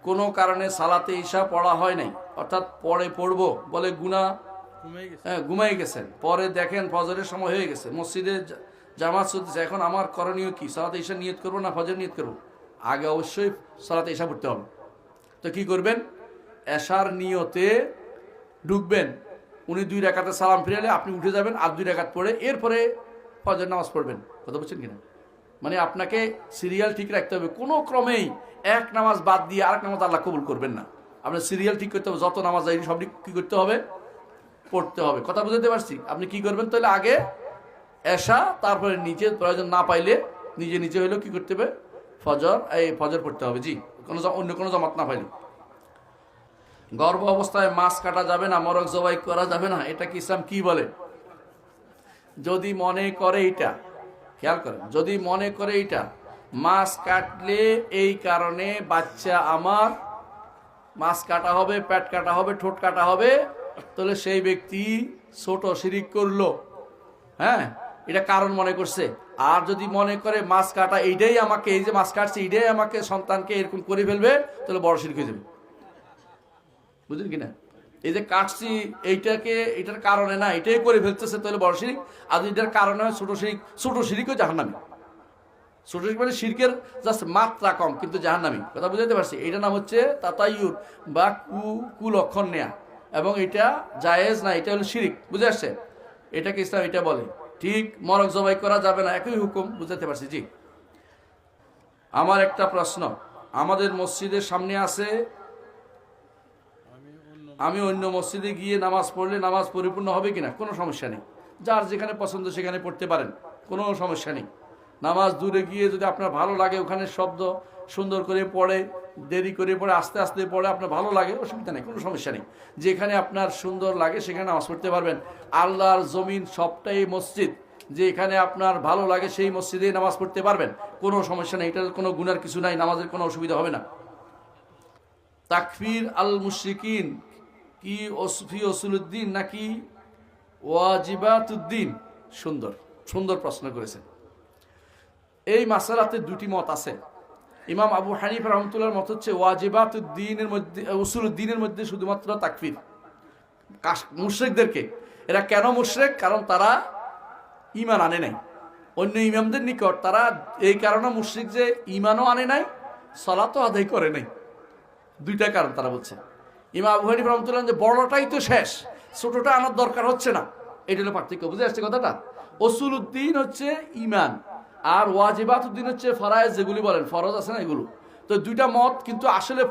কোনো কারণে সালাতে ঈশা পড়া হয় নাই, অর্থাৎ পরে পড়বো বলে ঘুমাই গেছেন, পরে দেখেন ফজরের সময় হয়ে গেছে, মসজিদে জামাত চলতেছে, এখন আমার করণীয় কি? সালাতে ঈশা নিয়ত করবো না ফজর নিয়ত করবো? আগে অবশ্যই সালাতে ঈশা পড়তে হবে। তো কি করবেন? এশার নিয়তে ঢুকবেন, উনি 2 রাকাতে সালাম ফিরালে আপনি উঠে যাবেন, আর 2 রাকাত পড়ে এরপরে ফজর নামাজ পড়বেন। কথা বলছেন কিনা? মানে আপনাকে সিরিয়াল ঠিক রাখতে হবে, কোনো ক্রমেই এক নামাজ বাদ দিয়ে আরেক নামাজ আল্লাহ কবুল করবেন না। আপনার সিরিয়াল ঠিক করতে হবে, যত নামাজ যাই সব কি করতে হবে? পড়তে হবে। কথা বুঝতে পারছি? আপনি কি করবেন তাহলে? আগে এশা, তারপরে নিজে প্রয়োজন না পাইলে নিজে নিজে হইলেও কি করতে হবে? ফজর পড়তে হবে। জি, অন্য কোনো জামাত না পাইলে। গর্ভ অবস্থায় মাছ কাটা যাবে না, মরক জবাই করা যাবে না, এটা কি ইসলাম কি বলে? যদি মনে করে এটা, খেয়াল করেন, যদি মনে করে এটা মাছ কাটলে এই কারণে বাচ্চা আমার মাছ কাটা হবে, পেট কাটা হবে, ঠোঁট কাটা হবে, তাহলে সেই ব্যক্তি ছোট শিরিক করলো। হ্যাঁ, এটা কারণ মনে করছে। আর যদি মনে করে মাছ কাটা এইটাই আমাকে, এই যে মাছ কাটছে এইটাই আমাকে সন্তানকে এরকম করে ফেলবে, তাহলে বড় শিরিক হয়ে যাবে। বুঝলেন কিনা? এই যে কাটছি এইটাকে, এটার কারণে না, এটাই করে ফেলতেছে, তাহলে বড় শিরিক। আর এটার কারণে হয় ছোট শিরিক, ছোট শিরিকও জাহান্নামী। ছোট শিরিক মানে শিরকের জাস্ট মাত্রা কম, কিন্তু জাহান্নামী। কথা বুঝাতে পারছি? এইটার নাম হচ্ছে তাতায়ুর বা কুলক্ষণ নেয়া, এবং এটা জায়েজ না, এটা হলো শিরিক। বুঝে আসছে? এটাকে ইসলাম এটা বলে। ঠিক মরক জবাই করা যাবে না, একই হুকুম। বুঝাতে পারছি? জি। আমার একটা প্রশ্ন, আমাদের মসজিদের সামনে আছে, আমি অন্য মসজিদে গিয়ে নামাজ পড়লে নামাজ পরিপূর্ণ হবে কিনা? কোনো সমস্যা নেই, যার যেখানে পছন্দ সেখানে পড়তে পারেন, কোনো সমস্যা নেই। নামাজ দূরে গিয়ে যদি আপনার ভালো লাগে, ওখানে শব্দ সুন্দর করে পড়ে, দেরি করে পড়ে, আস্তে আস্তে পড়ে, আপনার ভালো লাগে, অসুবিধা নেই, কোনো সমস্যা নেই। যেখানে আপনার সুন্দর লাগে সেখানে নামাজ পড়তে পারবেন। আল্লাহর জমিন সবটাই মসজিদ, যে এখানে আপনার ভালো লাগে সেই মসজিদেই নামাজ পড়তে পারবেন, কোনো সমস্যা নেই। এটার কোনো গুনার কিছু নাই, নামাজের কোনো অসুবিধা হবে না। তাকফির আল মুশরিকিন কি ওসফি ওসুলুদ্দিন নাকি ওয়াজিবাতুদ্দিন? সুন্দর সুন্দর প্রশ্ন করেছেন। এই মাসালাতে 2টি মত আছে। ইমাম আবু হানিফা রহমতুল্লাহর মত হচ্ছে ওয়াজিবাতুদ্দিনের মধ্যে, উসুলুদ্দিনের মধ্যে শুধুমাত্র তাকফির। মুশরিকদেরকে, এরা কেন মুশরিক? কারণ তারা ঈমান আনে নাই অন্য ইমামদের নিকট। তারা এই কারণে মুশরিক যে ঈমানও আনে নাই, সালাতও আদায় করে নাই। 2টা কারণ তারা বলছে। ইমাম আবু হানিফা রহমতুল্লাহ যে বড়টাই তো শেষ, ছোটটা আনার দরকার হচ্ছে না, এটা হলো পার্থক্য। বুঝে আসছে কথাটা? উসুলুদ্দিন হচ্ছে ঈমান, আর ওয়াজিবাতুদ্দিন হচ্ছে ফরায়েজ, যেগুলি বলেন ফরজ আছে না এগুলো। তো 2টা মত, কিন্তু আসলে